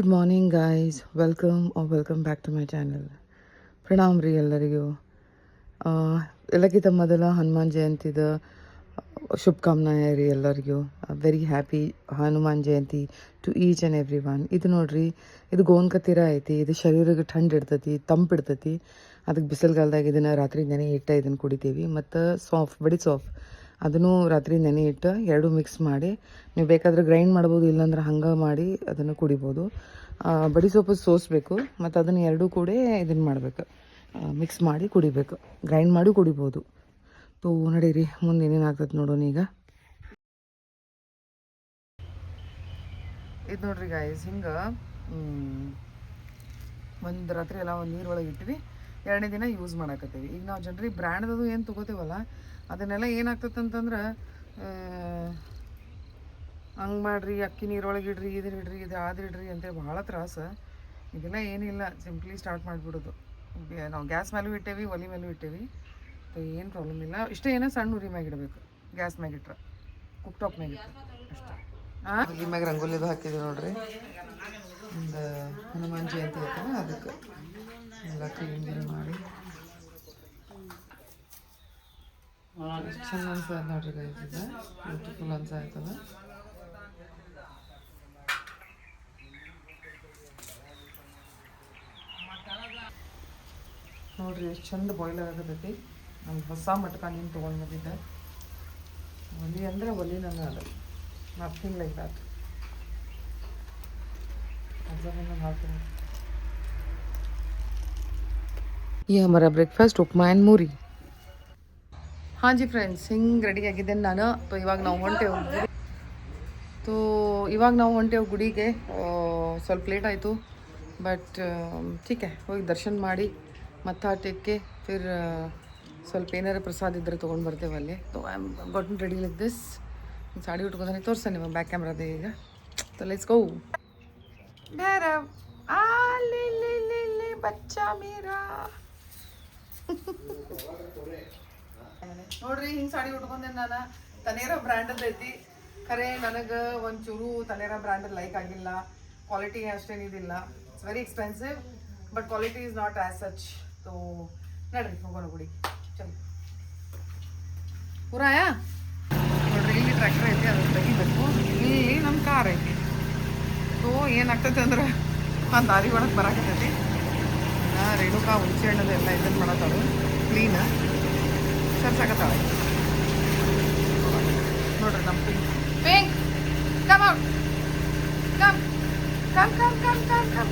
Good morning guys, welcome back to my channel. ಪ್ರಣಾಮ್ ರೀ ಎಲ್ಲರಿಗೂ. ಎಲ್ಲಕ್ಕಿಂತ ಮೊದಲ ಹನುಮಾನ್ ಜಯಂತಿದ ಶುಭಕಾಮನಾಯ ರೀ ಎಲ್ಲರಿಗೂ. Very happy Hanuman Jayanti to each and every one. ಇದು ನೋಡ್ರಿ, ಇದು ಗೋನ್ಕತ್ತೀರ ಐತಿ. ಇದು ಶರೀರಕ್ಕೆ ಥಂಡ್ ಇಡ್ತೈತಿ, ತಂಪು ಇಡ್ತೈತಿ. ಅದಕ್ಕೆ ಬಿಸಿಲುಗಾಲದಾಗ ಇದನ್ನು ರಾತ್ರಿ ನೆನೆ ಇಟ್ಟು ಇದನ್ನು ಕುಡಿತೀವಿ. ಮತ್ತು ಬಡಿ ಸಾಫ್ ಅದನ್ನು ರಾತ್ರಿ ನೆನೆ ಇಟ್ಟು ಎರಡೂ ಮಿಕ್ಸ್ ಮಾಡಿ ನೀವು ಬೇಕಾದರೆ ಗ್ರೈಂಡ್ ಮಾಡ್ಬೋದು, ಇಲ್ಲಾಂದ್ರೆ ಹಂಗೆ ಮಾಡಿ ಅದನ್ನು ಕುಡಿಬೋದು. ಬಡಿ ಸೊಪ್ಪು ಸೋಸಬೇಕು ಮತ್ತು ಅದನ್ನು ಎರಡೂ ಕೂಡ ಇದನ್ನು ಮಾಡಬೇಕು, ಮಿಕ್ಸ್ ಮಾಡಿ ಕುಡಿಬೇಕು. ಗ್ರೈಂಡ್ ಮಾಡಿ ಕುಡಿಬೋದು. ತೋ ನಡೀರಿ, ಮುಂದೆ ಏನೇನು ಆಗ್ತದೆ ನೋಡೋಣ. ಈಗ ಇದು ನೋಡ್ರಿ ಗಾಯ್ಸ್, ಹಿಂಗೆ ಒಂದು ರಾತ್ರಿ ಎಲ್ಲ ಒಂದು ನೀರೊಳಗೆ ಇಟ್ವಿ, ಎರಡನೇ ದಿನ ಯೂಸ್ ಮಾಡಾಕತ್ತೀವಿ. ಈಗ ನಾವು ಜನರಿಗೆ ಬ್ರ್ಯಾಂಡ್ದು ಏನು ತೊಗೋತೀವಲ್ಲ ಅದನ್ನೆಲ್ಲ ಏನಾಗ್ತದೆ ಅಂತಂದ್ರೆ, ಹಂಗೆ ಮಾಡಿರಿ, ಅಕ್ಕಿ ನೀರೊಳಗೆ ಇಡ್ರಿ, ಇದನ್ನ ಇಡ್ರಿ, ಇದು ಇಡ್ರಿ ಅಂತೇಳಿ ಭಾಳ ತ್ರಾಸು. ಇದೆಲ್ಲ ಏನಿಲ್ಲ, ಸಿಂಪ್ಲಿ ಸ್ಟಾರ್ಟ್ ಮಾಡಿಬಿಡೋದು. ನಾವು ಗ್ಯಾಸ್ ಮೇಲೂ ಇಟ್ಟೇವಿ, ಒಲೆ ಮೇಲೂ ಇಟ್ಟೇವಿ, ಏನು ಪ್ರಾಬ್ಲಮ್ ಇಲ್ಲ. ಇಷ್ಟೇ ಏನೋ ಸಣ್ಣ ಉರಿ ಮ್ಯಾಗ ಇಡಬೇಕು, ಗ್ಯಾಸ್ ಮ್ಯಾಗ ಇಟ್ರೆ, ಕುಕ್ ಟಾಪ್ ಮ್ಯಾಗ ಇಟ್ಟರೆ ಅಷ್ಟೇ. ಈ ಮ್ಯಾಗ ರಂಗೋಲಿದು ಹಾಕಿದ್ದೀವಿ ನೋಡ್ರಿ. ಒಂದು ಹನುಮಾನ್ ಜಯಂತಿ ಐತಲ್ಲ ಅದಕ್ಕೆ ಎಲ್ಲ ಕ್ಲೀನ್ ಮಾಡಿ ಎಷ್ಟು ಚಂದ ಅನ್ಸದ ನೋಡ್ರಿ ಗೈಸ್. ಇದು ಬ್ಯೂಟಿಫುಲ್ ಅನ್ಸಾಯ್ತದ. ನೋಡ್ರಿ ಎಷ್ಟು ಚಂದ ಬಾಯ್ಲ್ ಆಗತೈತಿ. ನಮ್ಗೆ ಹೊಸ ಮಟ್ಕ ನೀನು ತೊಗೊಂಡು ಬಂದಿದ್ದೆ. ಒಲಿ ಅಂದರೆ ಒಲಿ ನನ್ನ ಅದು, ನಥಿಂಗ್ ಲೈಕ್ ದ್ಯಾಟ್. ಹಾಕ್ತೀನಿ. ಈ ಹಮಾರ ಬ್ರೇಕ್ಫಾಸ್ಟ್ ಉಪ್ಮಾ ಆ್ಯಂಡ್ ಮೂರಿ. ಹಾಂ ಜಿ ಫ್ರೆಂಡ್ಸ್, ಹಿಂಗೆ ರೆಡಿ ಆಗಿದ್ದೇನೆ ನಾನು. ಇವಾಗ ನಾವು ಹೊಂಟೇವು ಗುಡಿಗೆ. ಸ್ವಲ್ಪ ಲೇಟ್ ಆಯಿತು, ಬಟ್ ठीक है, ಹೋಗಿ ದರ್ಶನ ಮಾಡಿ ಮತ್ತಾ ಟಿಕ್ಕೆ ಫಿರ್ ಸ್ವಲ್ಪ ಏನಾರು ಪ್ರಸಾದ ಇದ್ದರೆ ತೊಗೊಂಡು ಬರ್ತೇವೆ ಅಲ್ಲಿ. I am gotten ready like this. Sari ಉಟ್ಕೊಂಡ್ರೆ ತೋರಿಸ್ತಾನೆ ನಿಮಗೆ ಬ್ಯಾಕ್ ಕ್ಯಾಮ್ರಾದೆ. ಈಗ ಲೆಟ್ಸ್ ಗೋ. ಭೈರವ್ ಬಚ್ಚಾ ಮೇರಾ. ನೋಡ್ರಿ, ಹಿಂಗೆ ಸಾಡಿ ಉಟ್ಕೊಂಡೆ ನಾನು. ತನೇರ ಬ್ರ್ಯಾಂಡದ್ದು ಐತಿ. ಖರೆ ನನಗೆ ಒಂಚೂರು ತನೇರ ಬ್ರ್ಯಾಂಡ್ ಲೈಕ್ ಆಗಿಲ್ಲ. ಕ್ವಾಲಿಟಿ ಅಷ್ಟೇನಿದಿಲ್ಲ. It's very expensive, but quality is not as such. So ನಡ್ರಿ ಹೋಗೋಣ ಗುಡಿ. ಚಲೋ ಪೂರಾಯ. ನೋಡ್ರಿ, ಇಲ್ಲಿ ಟ್ರ್ಯಾಕ್ಟರ್ ಐತಿ, ಅದನ್ನು ತೆಗಿಬೇಕು. ಇಲ್ಲಿ ನಮ್ಮ ಕಾರ್ ಐತಿ. ಸೊ ಏನಾಗ್ತೈತೆ ಅಂದ್ರೆ ಆ ದಾರಿ ಒಳಗೆ ಬರಾಕತ್ತೈತಿ. ರೇಣುಕಾ ಹುಣಸೆ ಹಣ್ಣದು ಎಲ್ಲ ಇದನ್ನು ಮಾಡತ್ತಾಳು, ಕ್ಲೀನ್ ಸರ್ಸಾಕತ್ತಾಳೆ. ನೋಡ್ರಿ ನಮ್ಮ Pink, come out, come come come come come come.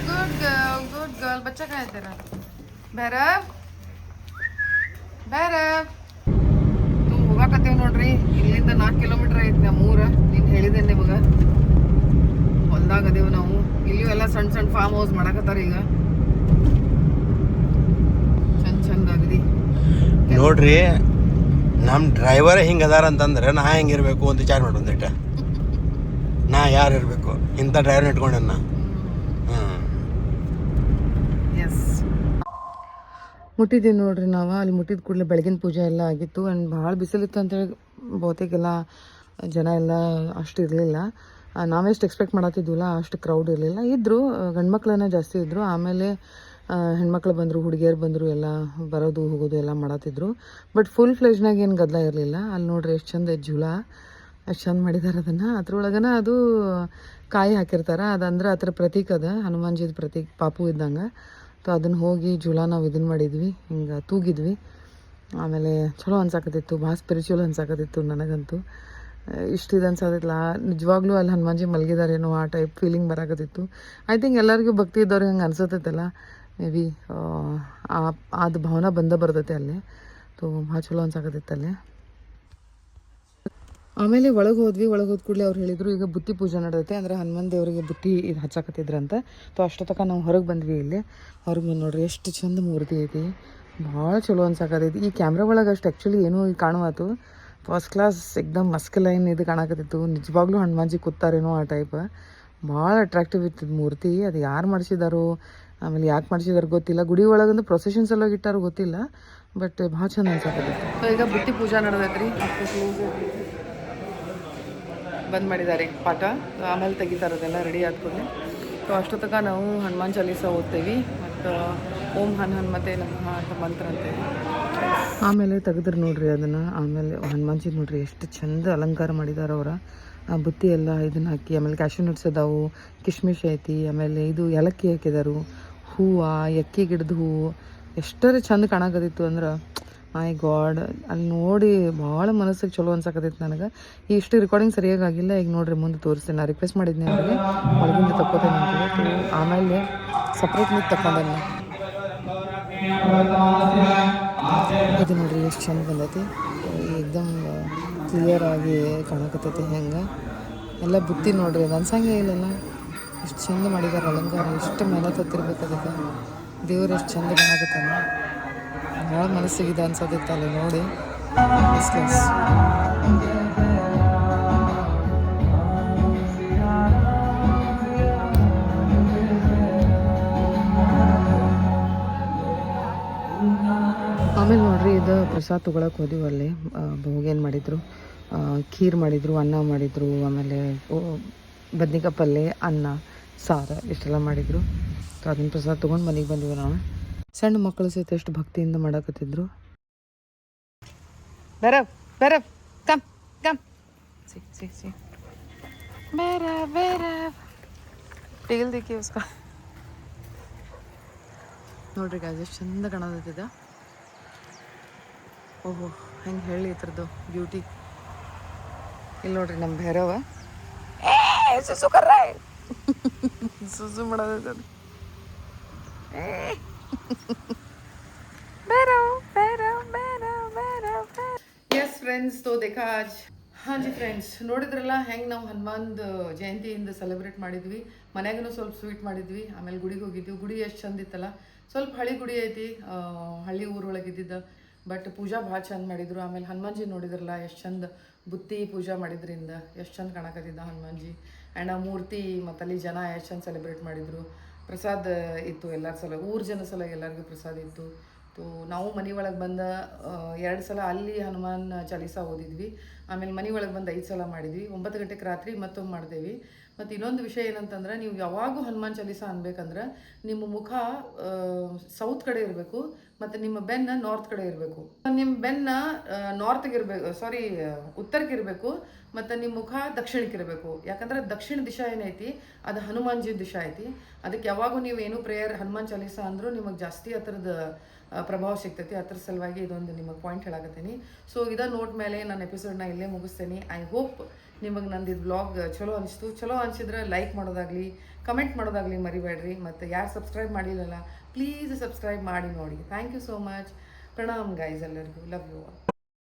Good girl. ಬಚ್ಚಾ ಕಾ ಇದ್ದೀರ? ಭೈರವ್ ಹೋಗಾಕತ್ತೇವೆ ನೋಡ್ರಿ. ಇಲ್ಲಿಂದ 4 ಕಿಲೋಮೀಟ್ರ್ ಐತಿ ನಮ್ಮ ಊರು. ನೀನು ಹೇಳಿದ್ದೇನೆ ನಿಮಗೆ. ಹೊಲ್ದಾಗ ಅದೇವು ನಾವು. ಇಲ್ಲಿಯೂ ಎಲ್ಲ ಸಣ್ಣ ಸಣ್ಣ ಫಾರ್ಮ್ ಹೌಸ್ ಮಾಡಕತ್ತಾರ ಈಗ. ಚಂದ ಆಗದಿ ನೋಡ್ರಿ. ನಮ್ಮ ಡ್ರೈವರ್ ಹಿಂಗೆ ಅದಾರ ಅಂತಂದ್ರೆ ನಾ ಹೆಂಗಿರ್ಬೇಕು ಅಂತ ವಿಚಾರ ಮಾಡಿ ಒಂದಿಟ್ಟ. ನಾ ಯಾರು ಇರಬೇಕು ಇಂಥ ಡ್ರೈವರ್ನ ಇಟ್ಕೊಂಡೆ ನಾ. ಎಸ್, ಮುಟ್ಟಿದ್ದೀವಿ ನೋಡ್ರಿ ನಾವು. ಅಲ್ಲಿ ಮುಟ್ಟಿದ ಕೂಡಲೇ ಬೆಳಗಿನ ಪೂಜೆ ಎಲ್ಲ ಆಗಿತ್ತು. ಆ್ಯಂಡ್ ಭಾಳ ಬಿಸಿಲಿತ್ತು ಅಂತೇಳಿ ಬಹುತೇಕೆಲ್ಲ ಜನ ಎಲ್ಲ ಅಷ್ಟು ಇರಲಿಲ್ಲ. ನಾವೆಷ್ಟು ಎಕ್ಸ್ಪೆಕ್ಟ್ ಮಾಡತ್ತಿದ್ವಿಲ್ಲ ಅಷ್ಟು ಕ್ರೌಡ್ ಇರಲಿಲ್ಲ. ಇದ್ದರು ಗಂಡ್ಮಕ್ಳನ್ನ ಜಾಸ್ತಿ ಇದ್ದರು. ಆಮೇಲೆ ಹೆಣ್ಮಕ್ಳು ಬಂದರು, ಹುಡುಗಿಯರು ಬಂದರು, ಎಲ್ಲ ಬರೋದು ಹೋಗೋದು ಎಲ್ಲ ಮಾಡತ್ತಿದ್ರು. ಬಟ್ ಫುಲ್ ಫ್ಲೆಜ್ನಾಗ ಏನು ಗದ್ದಲ ಇರಲಿಲ್ಲ. ಅಲ್ಲಿ ನೋಡ್ರಿ ಎಷ್ಟು ಚಂದ ಜೂಲ, ಎಷ್ಟು ಚಂದ ಮಾಡಿದ್ದಾರೆ ಅದನ್ನು. ಅದ್ರೊಳಗನ ಅದು ಕಾಯಿ ಹಾಕಿರ್ತಾರೆ. ಅದಂದ್ರೆ ಆ ಥರ ಪ್ರತೀಕ ಅದ, ಹನುಮಾನ್ಜಿದ ಪ್ರತೀಕ, ಪಾಪು ಇದ್ದಂಗೆ. ಸೊ ಅದನ್ನು ಹೋಗಿ ಜೂಲ ನಾವು ಇದನ್ನು ಮಾಡಿದ್ವಿ, ಹಿಂಗೆ ತೂಗಿದ್ವಿ. ಆಮೇಲೆ ಚಲೋ ಅನ್ಸಾಕತ್ತಿತ್ತು, ಭಾಳ ಸ್ಪಿರಿಚುವಲ್ ಅನ್ಸಾಕತ್ತಿತ್ತು ನನಗಂತೂ. ಇಷ್ಟು ಇದು ಅನ್ಸಾಕತ್ತಿಲ್ಲ ನಿಜವಾಗ್ಲೂ. ಅಲ್ಲಿ ಹನುಮಾನ್ಜಿ ಮಲಗಿದಾರೇನೋ ಆ ಟೈಪ್ ಫೀಲಿಂಗ್ ಬರಾಕತ್ತಿತ್ತು. ಐ ಥಿಂಕ್ ಎಲ್ಲರಿಗೂ ಭಕ್ತಿ ಇದ್ದವ್ರಿಗೆ ಹಂಗೆ ಅನ್ಸತ್ತೈತಲ್ಲ, ಮೇ ಬಿ ಅದು ಭಾವನೆ ಬರ್ತೈತೆ ಅಲ್ಲಿ. ತೋ ಭಾಳ ಚಲೋ ಅನ್ಸಾಕತ್ತಿತ್ತು ಅಲ್ಲಿ. ಆಮೇಲೆ ಒಳಗೆ ಹೋದ ಕೂಡಲೇ ಅವ್ರು ಹೇಳಿದರು, ಈಗ ಬುತ್ತಿ ಪೂಜೆ ನಡೆದೈತೆ, ಅಂದರೆ ಹನುಮಾನ್ ದೇವರಿಗೆ ಬುತ್ತಿ ಇದು ಹಚ್ಚಾಕತ್ತಿದ್ರಂತ. ತೋ ಅಷ್ಟೊತ್ತಕ ನಾವು ಹೊರಗೆ ಬಂದ್ವಿ. ಇಲ್ಲಿ ಹೊರಗೆ ಬಂದು ನೋಡ್ರಿ ಎಷ್ಟು ಚಂದ ಮೂರ್ತಿ ಐತಿ, ಭಾಳ ಚಲೋ ಅನ್ಸಾಕತ್ತೈತಿ. ಈ ಕ್ಯಾಮ್ರಾ ಒಳಗೆ ಅಷ್ಟು ಆ್ಯಕ್ಚುಲಿ ಏನೂ ಕಾಣುವಾತು. ಫಸ್ಟ್ ಕ್ಲಾಸ್ ಎಕ್ದಮ್ ಮಸ್ಕಲೈನ್ ಇದು ಕಾಣಕತ್ತಿತ್ತು. ನಿಜವಾಗ್ಲೂ ಹನುಮಾನ್ಜಿ ಕೂತಾರೇನೋ ಆ ಟೈಪ್. ಭಾಳ ಅಟ್ರಾಕ್ಟಿವ್ ಇತ್ತು ಮೂರ್ತಿ. ಅದು ಯಾರು ಮಾಡಿಸಿದಾರೋ, ಆಮೇಲೆ ಯಾಕೆ ಮಾಡಿಸಿದಾರೋ ಗೊತ್ತಿಲ್ಲ. ಗುಡಿ ಒಳಗಂದು ಪ್ರೊಸೆಷನ್ಸ್ ಎಲ್ಲ ಇಟ್ಟಾರೋ ಗೊತ್ತಿಲ್ಲ, ಬಟ್ ಭಾಳ ಚಂದ ಅನ್ಸಾಕತ್ತೈತಿ. ಸೊ ಈಗ ಬುತ್ತಿ ಪೂಜಾ ನಡೆದೈತ್ರಿ. ಬಂದ್ ಮಾಡಿದ್ದಾರೆ ಪಾಠ. ಆಮೇಲೆ ತೆಗಿತಾರೆ, ಅದೆಲ್ಲ ರೆಡಿ ಆದ್ಕೊಂಡು ಸೊ ಅಷ್ಟೊತ್ತಕ ನಾವು ಹನುಮಾನ್ ಚಾಲೀಸ ಓದ್ತೀವಿ ಮತ್ತು ಓಂ ಹನುಮತೆ ನಮಃ ಅಂತ ಮಂತ್ರ ಅಂತೇವಿ. ಆಮೇಲೆ ತೆಗೆದ್ರು ನೋಡ್ರಿ ಅದನ್ನು. ಆಮೇಲೆ ಹನುಮಾನ್ಜಿ ನೋಡ್ರಿ ಎಷ್ಟು ಚಂದ ಅಲಂಕಾರ ಮಾಡಿದಾರೆ ಅವರ. ಬುತ್ತಿ ಎಲ್ಲ ಇದನ್ನ ಹಾಕಿ, ಆಮೇಲೆ ಕ್ಯಾಶ್ಯೂ ನಟ್ಸ್ ಅದಾವು, ಕಿಶ್ಮಿಶ್ ಐತಿ, ಆಮೇಲೆ ಇದು ಏಲಕ್ಕಿ ಹಾಕಿದಾರು, ಹೂವು, ಎಕ್ಕಿ ಗಿಡದ ಹೂವು ಎಷ್ಟರ ಚಂದ ಕಾಣಕತ್ತಿತ್ತು ಅಂದ್ರೆ ಮೈ ಗಾಡ್. ಅಲ್ಲಿ ನೋಡಿ ಭಾಳ ಮನಸ್ಸಿಗೆ ಚಲೋ ಅನ್ಸಕತ್ತೈತಿ ನನಗೆ. ಇಷ್ಟು ರೆಕಾರ್ಡಿಂಗ್ ಸರಿಯಾಗಿ ಆಗಿಲ್ಲ. ಈಗ ನೋಡ್ರಿ ಮುಂದೆ ತೋರಿಸ್ತೀನಿ. ನಾನು ರಿಕ್ವೆಸ್ಟ್ ಮಾಡಿದ್ನಿ ಅವ್ರಿಗೆ ಒಳಗಿಂದ ತಕ್ಕೋತೇನೆ ಅಂತೇಳಿ. ಆಮೇಲೆ ಸಪ್ರೇಟ್ ನೀರು ತಗೊಂಡೆ. ಇದು ನೋಡ್ರಿ ಎಷ್ಟು ಚಂದ ಬಂದೈತಿ. ಏಕ್ದಮ್ ಕ್ಲಿಯರ್ ಆಗಿ ಕಾಣಕತ್ತೈತಿ. ಹೆಂಗೆ ಎಲ್ಲ ಬುತ್ತಿ ನೋಡ್ರಿ, ಅದು ಅನ್ಸಂಗೆ ಇಲ್ಲಲ್ಲ. ಎಷ್ಟು ಚಂದ ಮಾಡಿದಾರೆ ಅಲಂಕಾರ. ಎಷ್ಟು ಮೆಹನತ್ ಹತ್ತಿರ್ಬೇಕು ಅದಕ್ಕೆ. ದೇವ್ರು ಎಷ್ಟು ಚಂದ ಕಾಣಕತ್ತಾನ. ಭಾಳ ಮನಸ್ಸಿಗಿದೆ ಅನ್ಸೋದಿತ್ತು ಅಲ್ಲಿ ನೋಡಿ. ಆಮೇಲೆ ನೋಡ್ರಿ ಇದು ಪ್ರಸಾದ ತೊಗೊಳಕ್ಕೆ ಹೋದಿವಿ. ಅಲ್ಲಿ ಭೋಗೇನು ಮಾಡಿದ್ರು, ಖೀರ್ ಮಾಡಿದರು, ಅನ್ನ ಮಾಡಿದರು, ಆಮೇಲೆ ಬದ್ನಿಕಾಯಿ ಪಲ್ಯ, ಅನ್ನ, ಸಾರು ಇಷ್ಟೆಲ್ಲ ಮಾಡಿದರು. ಸೊ ಅದನ್ನ ಪ್ರಸಾದ ತೊಗೊಂಡು ಮನೆಗೆ ಬಂದಿವಿ ನಾವು. ಸಣ್ಣ ಮಕ್ಕಳು ಸಹಿತ ಎಷ್ಟು ಭಕ್ತಿಯಿಂದ ಮಾಡಕತ್ತಿದ್ರು. ಬೇರವ್ ಬೇರವ್ ಕಮ್ ಕಮ್ ಸಿ ಬೇರವ್ ಪಿಗಲ್ ದಿಕ್ಕಿ ಉಸ್ಕ ನೋಡ್ರಿ ಗಾಜ್ ಎಷ್ಟು ಚಂದ ಕಾಣೋದಿದ. ಓಹೋ ಹೆಂಗೆ ಹೇಳಿ ಇದ್ರದ್ದು ಬ್ಯೂಟಿ. ಇಲ್ಲಿ ನೋಡ್ರಿ ನಮ್ಮ ಭೈರವ ಸುಸು ಕರ್ರ ಸುಸು ಮಾಡೋದೈತೆ. ಎಸ್ ಫ್ರೆಂಡ್ಸ್, ತೋ ದೇಖಾ ಆಜ್. ಹಾಂ ಜಿ ಫ್ರೆಂಡ್ಸ್, ನೋಡಿದ್ರಲ್ಲ ಹೆಂಗೆ ನಾವು ಹನುಮಾನ್ದ ಜಯಂತಿಯಿಂದ ಸೆಲೆಬ್ರೇಟ್ ಮಾಡಿದ್ವಿ. ಮನ್ಯಾಗೂ ಸ್ವಲ್ಪ ಸ್ವೀಟ್ ಮಾಡಿದ್ವಿ. ಆಮೇಲೆ ಗುಡಿಗೆ ಹೋಗಿದ್ವಿ. ಗುಡಿ ಎಷ್ಟು ಚಂದ ಇತ್ತಲ್ಲ. ಸ್ವಲ್ಪ ಹಳಿ ಗುಡಿ ಐತಿ, ಹಳ್ಳಿ ಊರೊಳಗಿದ್ದಿದ್ದ. ಬಟ್ ಪೂಜಾ ಭಾಳ ಚಂದ ಮಾಡಿದ್ರು. ಆಮೇಲೆ ಹನುಮಾನ್ಜಿ ನೋಡಿದ್ರಲ್ಲ ಎಷ್ಟು ಚಂದ ಬುತ್ತಿ ಪೂಜಾ ಮಾಡಿದ್ರಿಂದ ಎಷ್ಟು ಚಂದ ಕಾಣಕತ್ತಿದ್ದ ಹನುಮಾನ್ಜಿ. ಆ್ಯಂಡ್ ಆ ಮೂರ್ತಿ ಮತ್ತು ಅಲ್ಲಿ ಜನ ಎಷ್ಟು ಚಂದ ಸೆಲೆಬ್ರೇಟ್ ಮಾಡಿದರು. ಪ್ರಸಾದ ಇತ್ತು ಎಲ್ಲರ ಸಲ, ಊರ ಜನ ಸಲ ಎಲ್ಲರಿಗೂ ಪ್ರಸಾದ ಇತ್ತು. ನಾವು ಮನೆ ಒಳಗೆ ಬಂದ 2 ಸಲ ಅಲ್ಲಿ ಹನುಮಾನ್ ಚಾಲೀಸ ಓದಿದ್ವಿ. ಆಮೇಲೆ ಮನೆ ಒಳಗೆ ಬಂದು 5 ಸಲ ಮಾಡಿದ್ವಿ. 9 ಗಂಟೆಗೆ ರಾತ್ರಿ ಮತ್ತೊಮ್ಮೆ ಮಾಡ್ದೇವಿ. ಮತ್ತು ಇನ್ನೊಂದು ವಿಷಯ ಏನಂತಂದ್ರೆ, ನೀವು ಯಾವಾಗೂ ಹನುಮಾನ್ ಚಾಲೀಸ ಅನ್ಬೇಕಂದ್ರೆ ನಿಮ್ಮ ಮುಖ ಸೌತ್ ಕಡೆ ಇರಬೇಕು ಮತ್ತು ನಿಮ್ಮ ಬೆನ್ನ ನಾರ್ತ್ ಕಡೆ ಇರಬೇಕು. ನಿಮ್ಮ ಬೆನ್ನ ನಾರ್ತ್ಗೆ ಇರಬೇಕು, ಉತ್ತರಕ್ಕೆ ಇರಬೇಕು, ಮತ್ತು ನಿಮ್ಮ ಮುಖ ದಕ್ಷಿಣಕ್ಕೆ ಇರಬೇಕು. ಯಾಕಂದ್ರೆ ದಕ್ಷಿಣ ದಿಶಾ ಏನೈತಿ ಅದು ಹನುಮಾನ್ಜಿ ದಿಶಾ ಐತಿ. ಅದಕ್ಕೆ ಯಾವಾಗೂ ನೀವು ಏನು ಪ್ರೇಯರ್ ಹನುಮಾನ್ ಚಾಲೀಸ ಅಂದರೂ ನಿಮಗೆ ಜಾಸ್ತಿ ಆ ಥರದ ಪ್ರಭಾವ ಸಿಗ್ತೈತಿ. ಅದ್ರ ಸಲುವಾಗಿ ಇದೊಂದು ನಿಮಗೆ ಪಾಯಿಂಟ್ ಹೇಳಕತ್ತೀನಿ. ಸೊ ಇದ ನೋಟ್ ಮೇಲೆ ನಾನು ಎಪಿಸೋಡ್ನ ಇಲ್ಲೇ ಮುಗಿಸ್ತೇನೆ. ಐ ಹೋಪ್ ನಿಮಗೆ ನಂದು ಇದು ಬ್ಲಾಗ್ ಚಲೋ ಅನಿಸ್ತು. ಚಲೋ ಅನಿಸಿದ್ರೆ ಲೈಕ್ ಮಾಡೋದಾಗಲಿ, ಕಮೆಂಟ್ ಮಾಡೋದಾಗಲಿ ಮರಿಬೇಡ್ರಿ. ಮತ್ತು ಯಾರು ಸಬ್ಸ್ಕ್ರೈಬ್ ಮಾಡಿಲ್ಲಲ್ಲ ಪ್ಲೀಸ್ ಸಬ್ಸ್ಕ್ರೈಬ್ ಮಾಡಿ ನೋಡಿ. Thank you so much. ಪ್ರಣಾಮ್ ಗೈಸ್, ಎಲ್ಲರಿಗೂ ಲವ್ ಯು ಆಲ್.